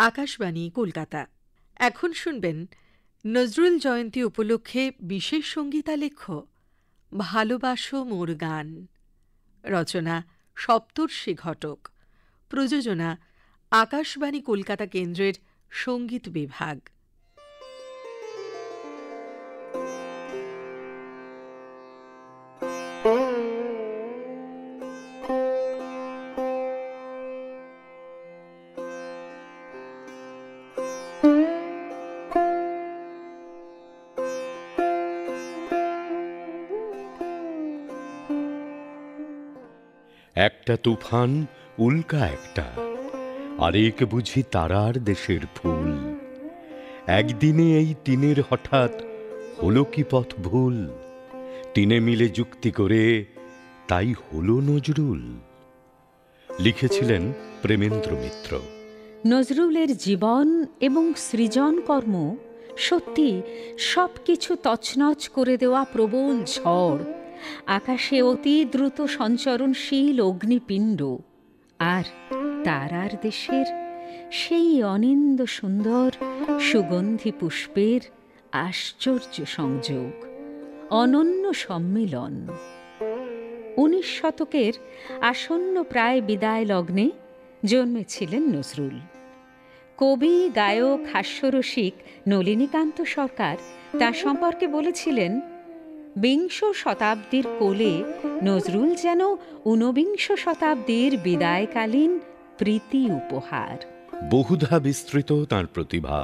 আকাশবাণী কলকাতা। এখন শুনবেন নজরুল জয়ন্তী উপলক্ষে বিশেষ সঙ্গীতালেখ্য ভালোবাসো মোর গান। রচনা সপ্তর্ষি ঘটক। প্রযোজনা আকাশবাণী কলকাতা কেন্দ্রের সঙ্গীত বিভাগ। একটা তুফান উল্কা একটা, আরেক বুঝি তারার দেশের ফুল। একদিনে এই তিনের হঠাৎ হলো কি পথ ভুল, তিনে মিলে যুক্তি করে তাই হলো নজরুল। লিখেছিলেন প্রেমেন্দ্র মিত্র। নজরুলের জীবন এবং সৃজন কর্ম সত্যি সব কিছু তছনছ করে দেওয়া প্রবল ঝড়, আকাশে অতি দ্রুত সঞ্চরণশীল অগ্নিপিণ্ড, আর তারার দেশের সেই অনিন্দ সুন্দর সুগন্ধি পুষ্পের আশ্চর্য সংযোগ, অনন্য সম্মিলন। 19 শতকের আসন্ন প্রায় বিদায় লগ্নে জন্মেছিলেন নজরুল। কবি, গায়ক, হাস্যরসিক নলিনীকান্ত সরকার তার সম্পর্কে বলেছিলেন, বিংশ শতাব্দীর কোলে নজরুল যেন ঊনবিংশ শতাব্দীর বিদায়কালীন প্রীতি উপহার। বহুধা বিস্তৃত তাঁর প্রতিভা,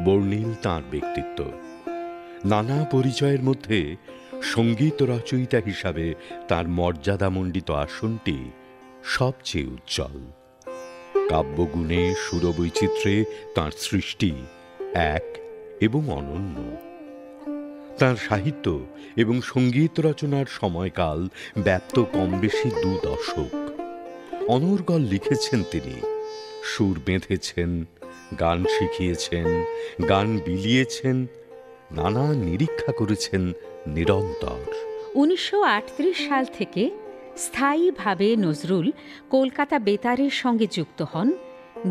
বর্ণিল তাঁর ব্যক্তিত্ব। নানা পরিচয়ের মধ্যে সঙ্গীত রচয়িতা হিসাবে তাঁর মর্যাদামণ্ডিত আসনটি সবচেয়ে উজ্জ্বল। কাব্যগুণে, সুরবৈচিত্র্যে তাঁর সৃষ্টি এক এবং অনন্য। তাঁর সাহিত্য এবং সঙ্গীত রচনার সময়কাল ব্যাপ্ত কম বেশি 2 দশক। অনর্গল লিখেছেন তিনি, সুর বেঁধেছেন, গান শিখিয়েছেন, গান বিলিয়েছেন, নানা নিরীক্ষা করেছেন নিরন্তর। 1938 সাল থেকে স্থায়ীভাবে নজরুল কলকাতা বেতারের সঙ্গে যুক্ত হন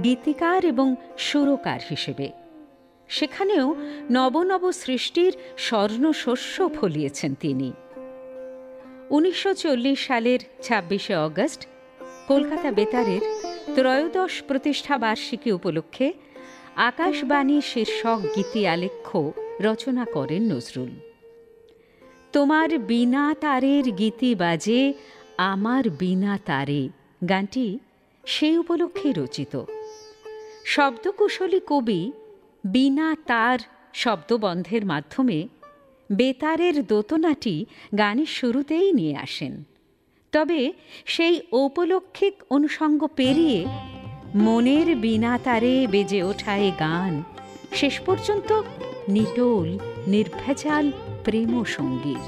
গীতিকার এবং সুরকার হিসেবে। সেখানেও নবনব সৃষ্টির স্বর্ণশস্য ফলিয়েছেন তিনি। 1940 সালের 26শে অগস্ট কলকাতা বেতারের 13শ প্রতিষ্ঠা বার্ষিকী উপলক্ষে আকাশবাণী শীর্ষক গীতি আলেখ্য রচনা করেন নজরুল। তোমার বিনা তারের গীতি বাজে আমার বিনা তারে গানটি সেই উপলক্ষে রচিত। শব্দকুশলী কবি বিনা তার শব্দবন্ধের মাধ্যমে বেতারের দোতনাটি গানের শুরুতেই নিয়ে আসেন। তবে সেই ঔপলক্ষিক অনুষঙ্গ পেরিয়ে মনের বিনা তারে বেজে ওঠা এ গান শেষ পর্যন্ত নিটোল নির্ভেজাল প্রেম সঙ্গীত।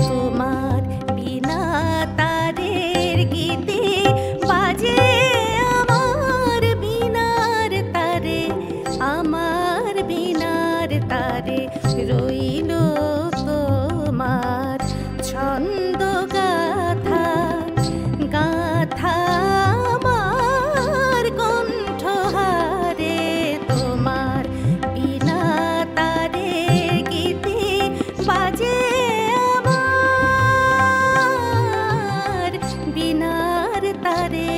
তোমার বিনা তারের গীতে বাজে আমার বিনার তারে, আমার বিনার তারে রইল তোমার ছন্দ গাথা, গাথা আমার কণ্ঠহারে। তোমার বিনা তারের গীতে বাজে আমার বিনার তারে।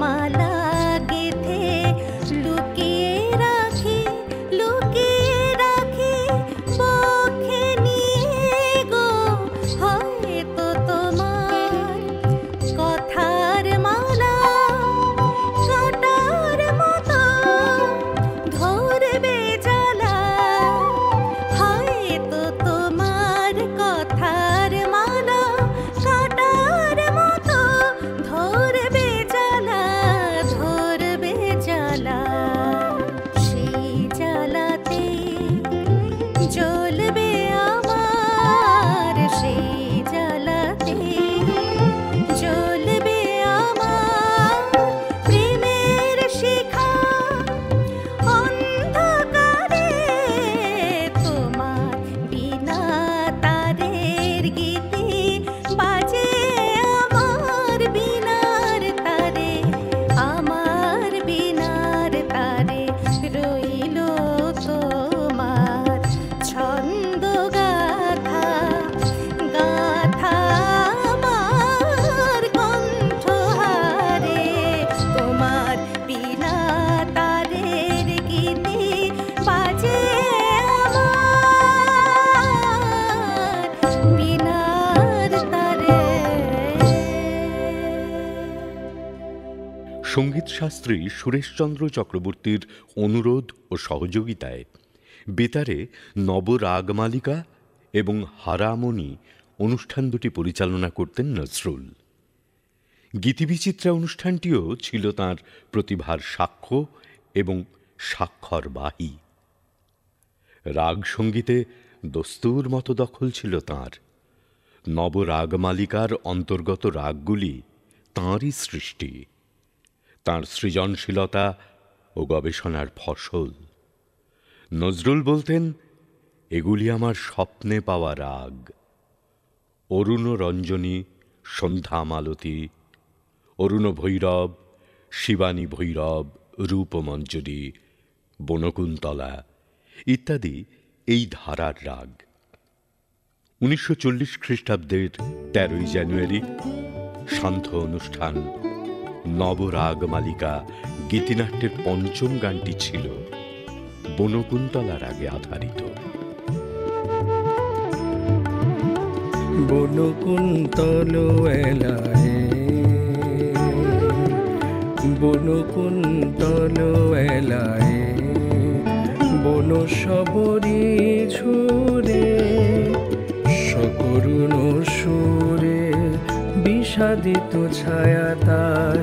মালা গেথে লুকিয়ে রাখি বক্ষে নিয়ে গো, হয়তো তোমার কথার মালা কাটার মতো ধরবে জ্বালা, হয়তো তোমার কথার মালা কাটার মতো ধরবে জ্বালা, সেই জ্বালাতে জ্বলবে আমার, সেই জ্বালাতে জ্বলবে আমার প্রেমের শিখা অন্ধকারে, তোমার বিনা তারের গীতে বাজে আমার বিনার তারে, আমার বিনার তারে রইল তোমার ছন্দ গাথা, আমার কণ্ঠহারে, তোমার বিনা তারের গীতে বাজে আমার বিনার তারে। সঙ্গীতশাস্ত্রী সুরেশচন্দ্র চক্রবর্তীর অনুরোধ ও সহযোগিতায় বেতারে নবরাগমালিকা এবং হারামণি অনুষ্ঠান দুটি পরিচালনা করতেন নজরুল। গীতিবিচিত্রা অনুষ্ঠানটিও ছিল তাঁর প্রতিভার সাক্ষ্য এবং স্বাক্ষরবাহী। রাগ সঙ্গীতে দস্তুর মতো দখল ছিল তাঁর। নবরাগমালিকার অন্তর্গত রাগগুলি তাঁরই সৃষ্টি, তাঁর সৃজনশীলতা ও গবেষণার ফসল। নজরুল বলতেন, এগুলি আমার স্বপ্নে পাওয়া রাগ। অরুণ রঞ্জনী, সন্ধ্যা মালতী, অরুণ ভৈরব, শিবানী ভৈরব, রূপমঞ্জরি, বনকুন্তলা ইত্যাদি এই ধারার রাগ। 1940 খ্রিস্টাব্দের 13ই জানুয়ারি সান্ধ্য অনুষ্ঠান নবরাগমালিকা গীতিনাট্যের পঞ্চম গানটি ছিল বনকুন্তলা রাগে আধারিত। বনকুন্তল এলাহে, বনকুন্তল এলাহে, বন সবরি ঝুরে, সকরুণ সুরে বিষাদিত ছায়া তার,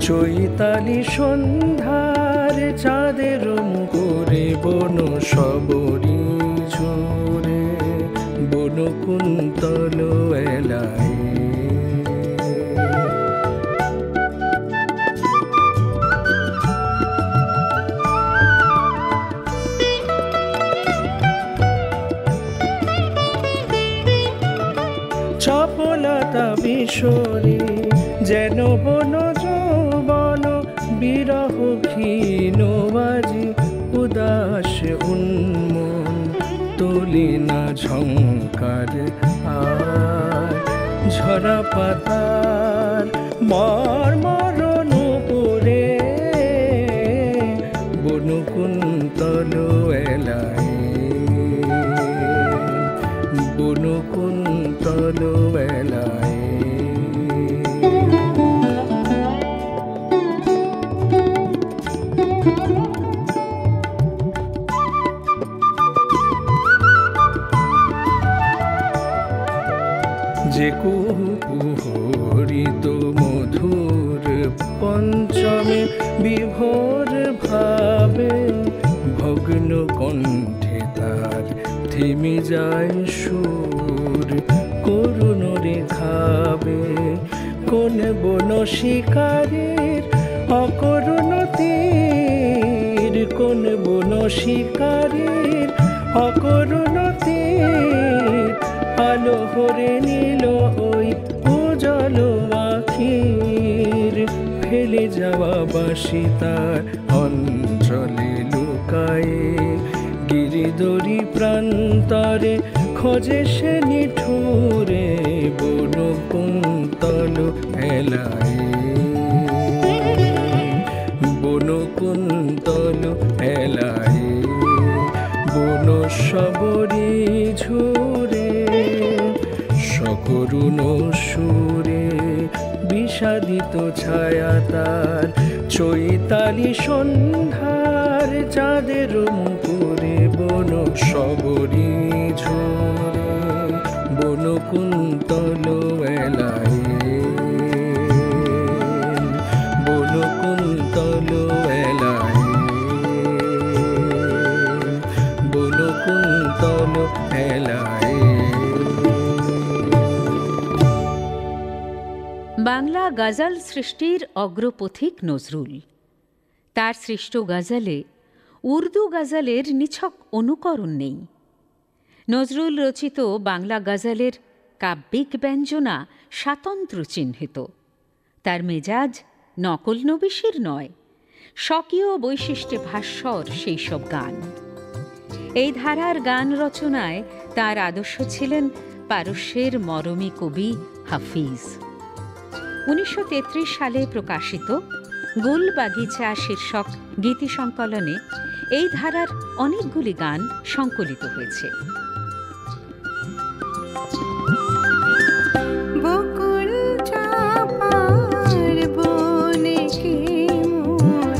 চৈতালি সন্ধ্যার চাঁদের মুখরে, বন সবরি ঝুরে, বনকুন্তল এলাহে। চপলতা বিশরী যেন বন যৌবন, বিরহ ক্ষীণ বাজি উদাস উন্মন, তোলে না ঝঙ্কার আর ঝরা পাতার মর্মরণ পরে, বনকুন্তল এলাহে, বনকুন্তল এলাহে। যে কুহরিত মধুর পঞ্চমে বিভোর ভাবে, ভগ্ন কণ্ঠে তার থেমে যায় সুর, করুণ রেখাবে কোন বন শিকারীর অকরুণ তীর, কোন বন শিকারীর অকরুণ তীর, আলো হরে নীল ওই উজ্জ্বল আখির, ফেলে যাওয়া বাঁশি তার অঞ্চলে লুকায়ে, গিরিদরি প্রান্তরে খোঁজে সে নিঠুরে, বনকুন্তল এলাহে। স্নিগ্ধ ছায়া তার, চৈতালি সন্ধ্যার চাঁদের মুকুরে বন সবরি ঝরে, বন কুন্তল এলায়, বন কুন্তল এলায়, বন কুন্তল এলায়। বাংলা গজল সৃষ্টির অগ্রপথিক নজরুল। তার সৃষ্ট গজলে উর্দু গজলের নিছক অনুকরণ নেই। নজরুল রচিত বাংলা গজলের কাব্যিক ব্যঞ্জনা স্বাতন্ত্র্য চিহ্নিত। তার মেজাজ নকল নবিশির নয়, স্বকীয় বৈশিষ্ট্যে ভাস্বর সেই সব গান। এই ধারার গান রচনায় তার আদর্শ ছিলেন পারস্যের মরমী কবি হাফিজ। 1933 সালে প্রকাশিত গুল বাগিচা শীর্ষক গীতি সংকলনে এই ধারার অনেকগুলি গান সংকলিত হয়েছে। বকুল চাপার বনে কি মোর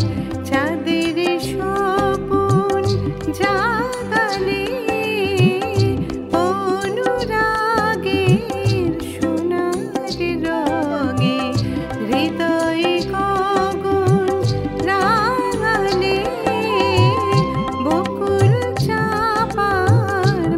চাঁদের স্বপন জাগালে, অনুরাগের সোনার রঙে হৃদয় গগন রাঙালে, বকুল চাপার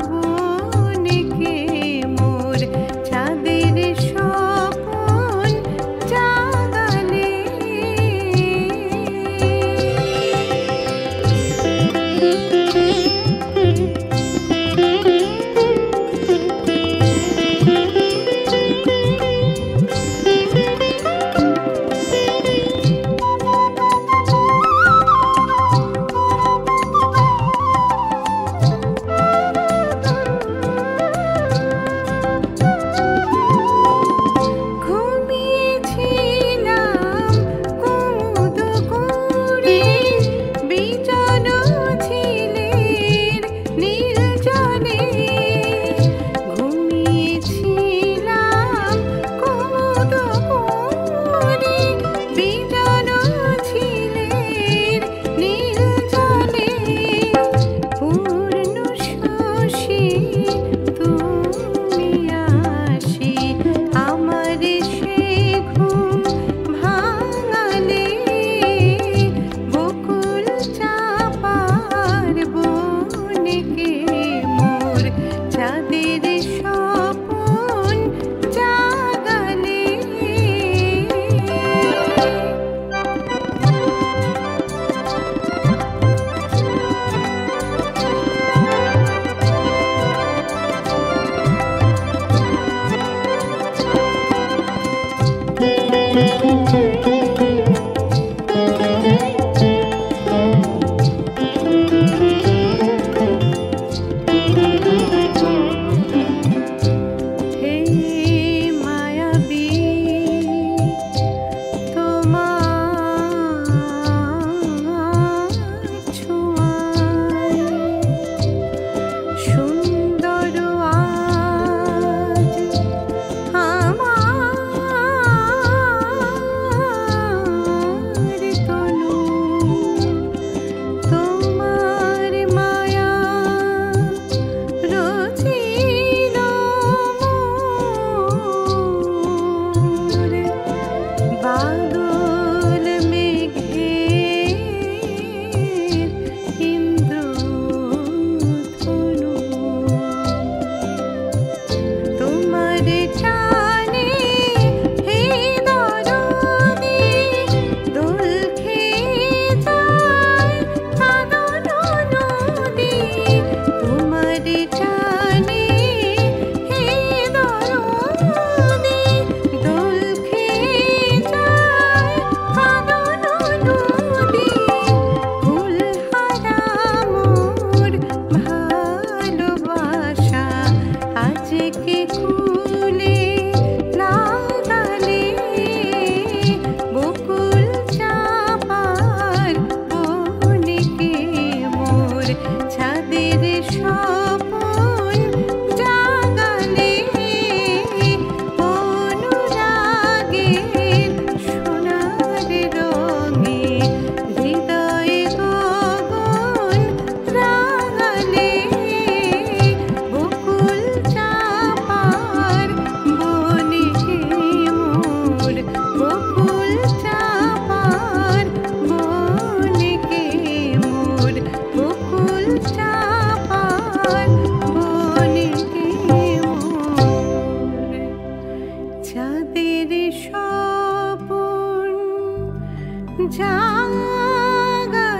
জাগালে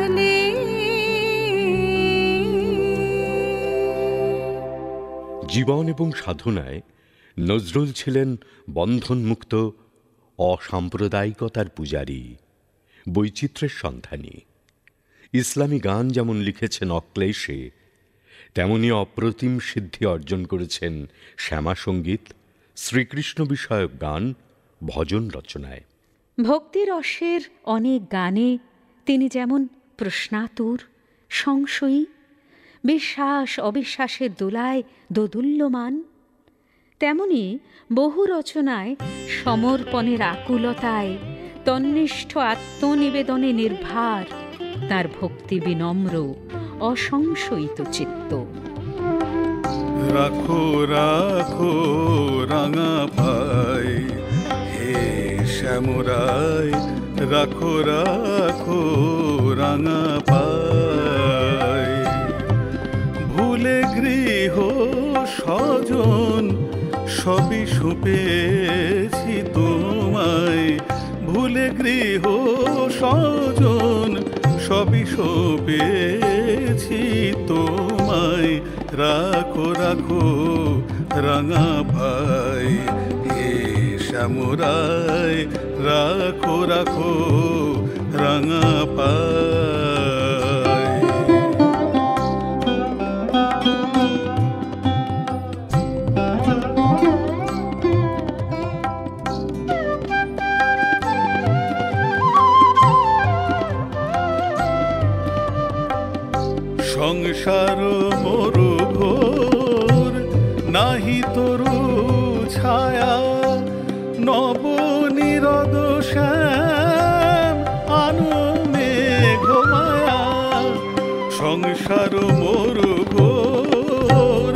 জীবন এবং সাধনায় নজরুল ছিলেন বন্ধনমুক্ত অসাম্প্রদায়িকতার পূজারী, বৈচিত্র্যের সন্ধানী। ইসলামী গান যেমন লিখেছেন অক্লেশে, তেমনি অপ্রতিম সিদ্ধি অর্জন করেছেন শ্যামাসঙ্গীত, শ্রীকৃষ্ণ বিষয়ক গান, ভজন রচনায়। ভক্তিরসের অনেক গানে তিনি যেমন প্রশ্নাতুর, সংশয়ী, বিশ্বাস অবিশ্বাসের দোলায় দোদুল্যমান, তেমনি বহু রচনায় সমর্পণের আকুলতায় তন্নিষ্ঠ আত্মনিবেদনে নির্ভার তার ভক্তি বিনম্র অসংশয়িত চিত্ত। রাখো রাখো রাঙা পাই হে শ্যামরাই, রাখো রাখো রাঙা পাই। ভুলে গৃহ স্বজন সবই সুপেছি তোমায়, ভুলে গৃহ স্বজন সবই সুপেছি তোমায়। রাখো রাখো রাঙা ভাই হে শ্যামরাই, রাখো রাখো রাঙা পাই। সংসার মরু ঘোর নাহি তরু ছায়া, নব নিরদ শ্যাম আনো মেঘ মায়া। সংসার মরু ঘোর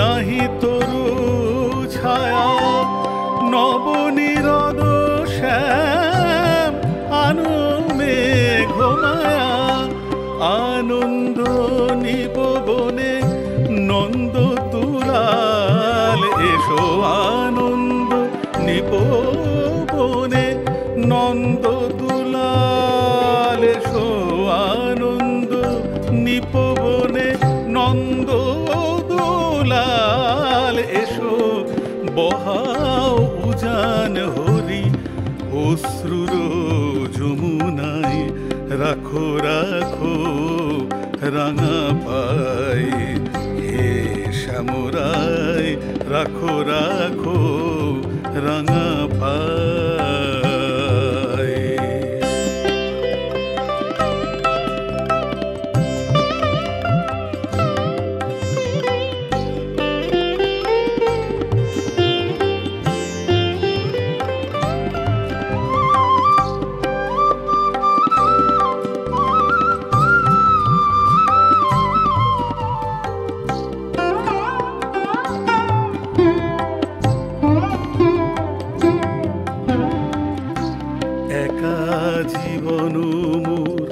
নাহি তরু ছায়া, নব নিরদ শ্যাম আনো মেঘ মায়া। আনন্দ নিপবনে নন্দ দুলাল এসো, আনন্দ নিপবনে নন্দ দুলাল এসো, আনন্দ নিপবনে নন্দ দুলাল এসো। বহাও উজান হরি অশ্রুর যমুনায়, রাখো রাখো রাঙা পাই হে শ্যামরাই, রাখো রাখো রাঙা পাই। একা জীবন মোর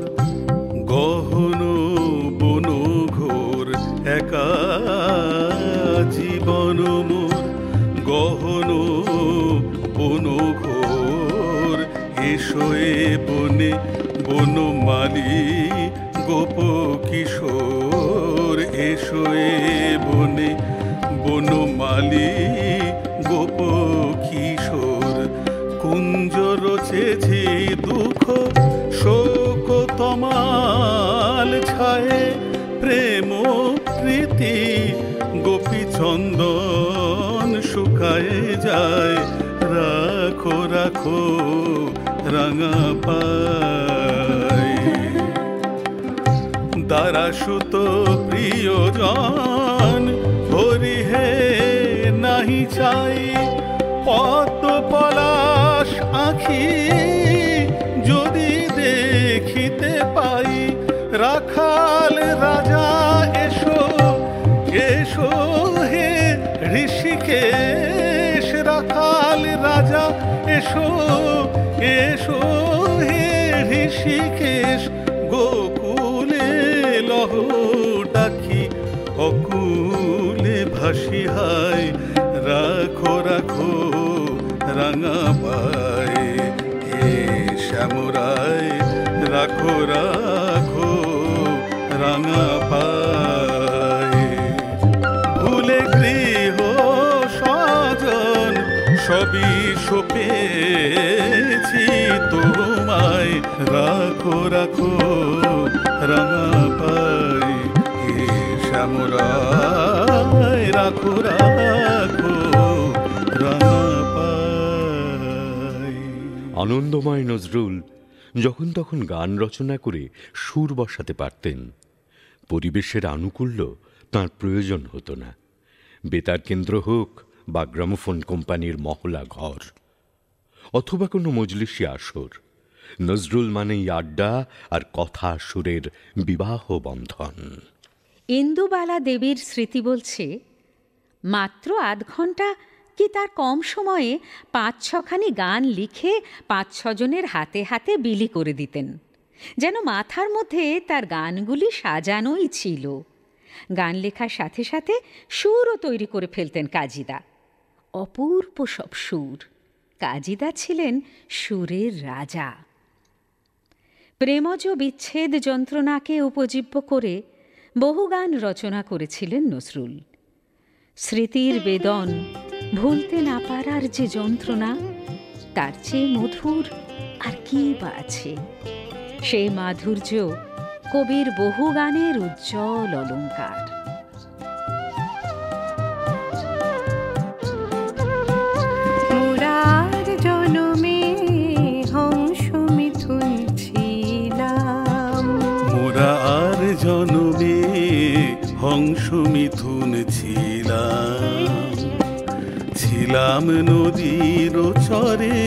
গহন বন ঘোর, একা জীবন মোর গহন বন ঘোর। এসো এ বনে বনমালী গোপ কিশোর, এসো এ বনে বনমালী গোপ কিশোর। কুঞ্জ রচেছি দুঃখ শোক তমাল ছায়ে, প্রেম প্রীতি গোপী চন্দন শুকায়ে যায়। রাখো রাখো রাঙা পাই। দারাসুত প্রিয়জন হরি হে নাহি চাই, পদ্ম পলাশ আঁখি যদি দেখিতে পাই। রাখাল রাজা এসো এসো হে ঋষিকেশ, রাখাল রাজা এসো এসো হে ঋষিকেশ। গোকুলে লহ ডাকি অকুলে ভাসি হায়, রাখো রাখো রাঙা পাই হে শ্যামরাই, রাখো রাখো রাঙা পায়ে, ভুলে গৃহ স্বজন সবই সপেছি তোমায়, রাখো রাখো রাঙা পায়ে, হে শ্যামরায় রাখো রাখো রাঙা পায়ে। আনন্দময় নজরুল যখন তখন গান রচনা করে সুর বসাতে পারতেন। পরিবেশের আনুকূল্য তাঁর প্রয়োজন হতো না। বেতার কেন্দ্র হোক বা গ্রামোফোন কোম্পানির মহলা ঘর অথবা কোনো মজলিসি আসর, নজরুল মানেই আড্ডা আর কথা সুরের বিবাহ বন্ধন। ইন্দুবালা দেবীর স্মৃতি বলছে, মাত্র আধ ঘন্টা কি তার কম সময়ে ৫-৬খানি গান লিখে ৫-৬ জনের হাতে হাতে বিলি করে দিতেন, যেন মাথার মধ্যে তার গানগুলি সাজানোই ছিল। গান লেখার সাথে সাথে সুরও তৈরি করে ফেলতেন কাজীদা। অপূর্ব সব সুর। কাজীদা ছিলেন সুরের রাজা। প্রেমজ বিচ্ছেদ যন্ত্রণাকে উপজীব্য করে বহু গান রচনা করেছিলেন নজরুল। স্মৃতির বেদন, ভুলতে না পারার যে যন্ত্রণা, তার চেয়ে মধুর আর কি বা আছে। সেই মাধুর্য কবির বহু গানের উজ্জ্বল অলঙ্কার। মোরার জনমে হংস মিথুন ছিলাম, মোরা আর জনমে হংস মিথুন ছিলাম, ছিলাম নদীর চরে,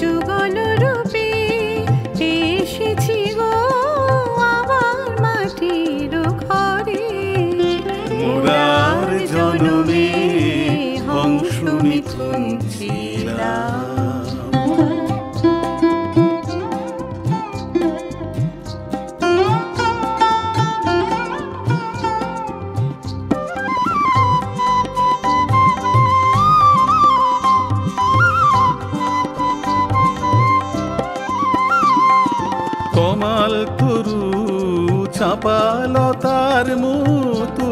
যুগল রূপে এসেছি গো আমার মাটির ঘরে। মোরার জনমে হংস মিথুন ছিলাম। কমাল তরু চাঁপালতার মতো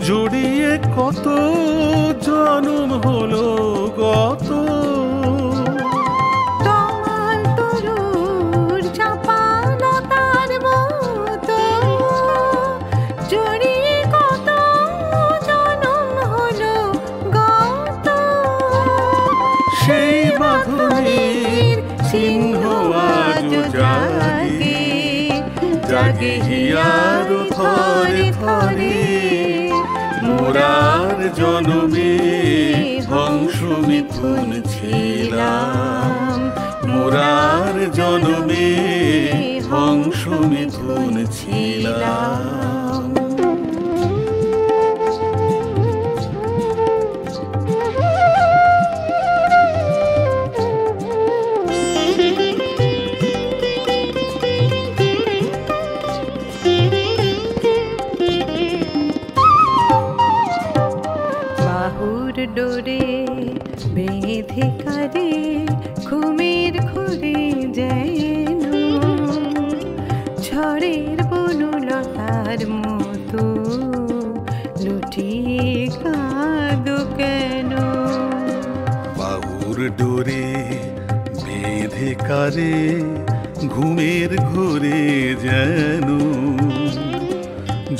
জড়িয়ে কত জনম হলো গত, তোমার তরুর চাঁপালতার মতো জড়িয়ে কত জনম হলো গত। সেই বাঁধনের চিহ্ন আজ জাগে, জাগে হিয়ার থরে থরে, মোরার জনমে হংস মিথুন ছিলাম, মোরার জনমে হংস মিথুন ছিলাম। বাহুর ডোরে বেঁধে কারে ঘুমের ঘুরে যেন ঝড়ের বনলতার মতো লুটিয়ে কাঁদো কেন। বাহুর ডোরে বেঁধে কারে ঘুমের ঘোরে যেন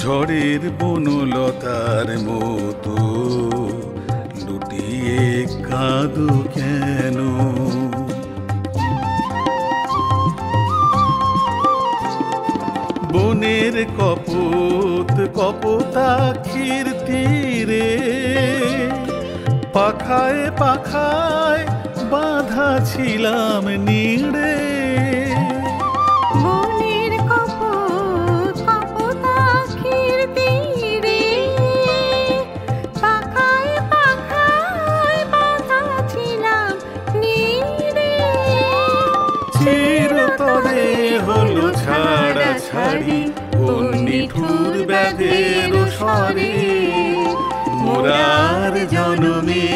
ঝড়ের বনলতার মতো লুটিয়ে কাঁদো কেন। বনের কপোত কপোতাক্ষীর তীরে পাখায় পাখায় বাঁধা ছিলাম নিড়ে, বনের কপোত কপোতাক্ষীর তীরে পাখায় পাখায় বাঁধা ছিলাম নিড়ে। চিরতরে হলো ছাড়া ছাড়ি ও নিঠুর ব্যাধের স্বরে, মোরার জনমে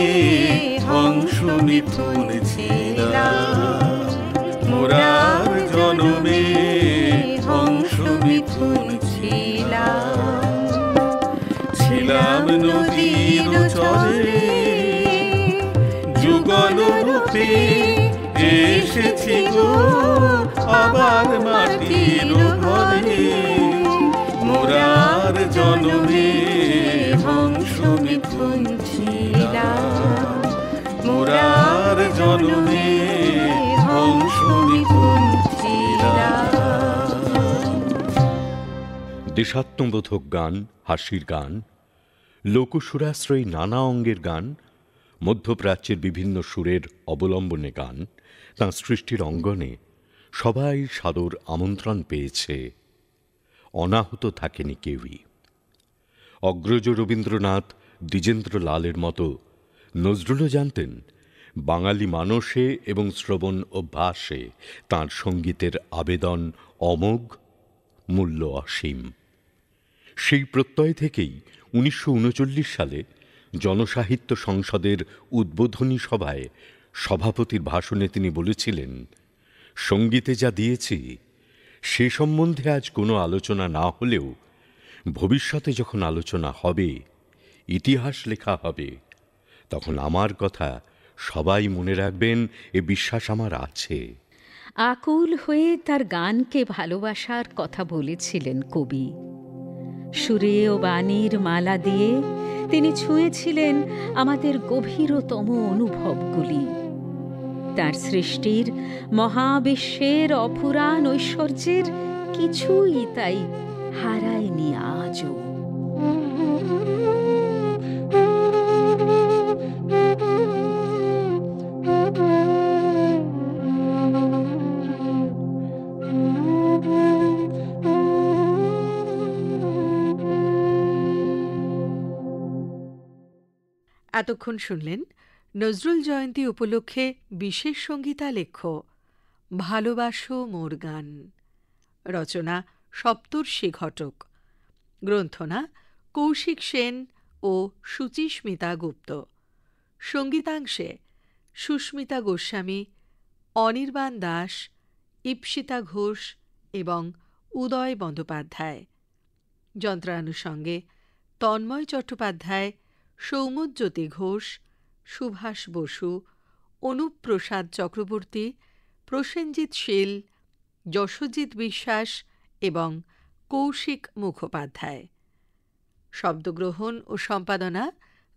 হংস মিথুন ছিলাম, এসেছি গো আবার মাটির ঘরে, মোরার জনমে হংস মিথুন ছিলাম, মোরার জনমে হংস মিথুন ছিলাম। দেশাত্মবোধক গান, হাসির গান, লোকসুরাশ্রয়ী নানা অঙ্গের গান, মধ্যপ্রাচ্যের বিভিন্ন সুরের অবলম্বনে গান তাঁর সৃষ্টির অঙ্গনে সবাই সাদর আমন্ত্রণ পেয়েছে, অনাহত থাকেনি কেউই। অগ্রজ রবীন্দ্রনাথ, দ্বিজেন্দ্রলালের মতো নজরুলও জানতেন বাঙালি মানসে এবং শ্রবণ অভ্যাসে তাঁর সঙ্গীতের আবেদন অমোঘ, মূল্য অসীম। সেই প্রত্যয় থেকেই ১৯৩৯ সালে জনসাহিত্য সংসদের উদ্বোধনী সভায় সভাপতির ভাষণে তিনি বলেছিলেন, সঙ্গীতে যা দিয়েছি সে সম্বন্ধে আজ কোনো আলোচনা না হলেও ভবিষ্যতে যখন আলোচনা হবে, ইতিহাস লেখা হবে, তখন আমার কথা সবাই মনে রাখবেন, এ বিশ্বাস আমার আছে। আকুল হয়ে তার গানকে ভালোবাসার কথা বলেছিলেন কবি। সুরে ও বাণীর মালা দিয়ে তিনি ছুঁয়েছিলেন আমাদের গভীরতম অনুভবগুলি। তার সৃষ্টির মহাবিশ্বের অফুরান ঐশ্বর্যের কিছুই তাই হারায়নি আজও। এতক্ষণ শুনলেন নজরুল জয়ন্তী উপলক্ষে বিশেষ সঙ্গীতালেখ্য ভালোবাসো মোর গান। রচনা সপ্তর্ষি ঘটক। গ্রন্থনা কৌশিক সেন ও সুচিস্মিতা গুপ্ত। সঙ্গীতাংশে সুস্মিতা গোস্বামী, অনির্বাণ দাস, ঈপ্সিতা ঘোষ এবং উদয় বন্দ্যোপাধ্যায়। যন্ত্রানুষঙ্গে তন্ময় চট্টোপাধ্যায়, সৌম্যজ্যোতি ঘোষ, সুভাষ বসু, অনুপ প্রসাদ চক্রবর্তী, প্রসেনজিৎ শীল, যশোজিৎ বিশ্বাস এবং কৌশিক মুখোপাধ্যায়। শব্দগ্রহণ ও সম্পাদনা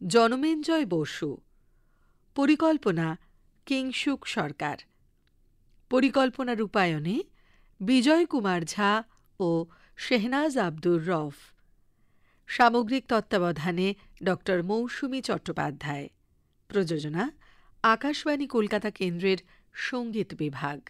জনমেঞ্জয় বসু। পরিকল্পনা কিংসুক সরকার। পরিকল্পনা রূপায়ণে বিজয় কুমার ঝা ও শেহনাজ আব্দুর রফ। সামগ্রিক তত্ত্বাবধানে ডক্টর মৌসুমী চট্টোপাধ্যায়। প্রযোজনা আকাশবাণী কলকাতা কেন্দ্রের সঙ্গীত বিভাগ।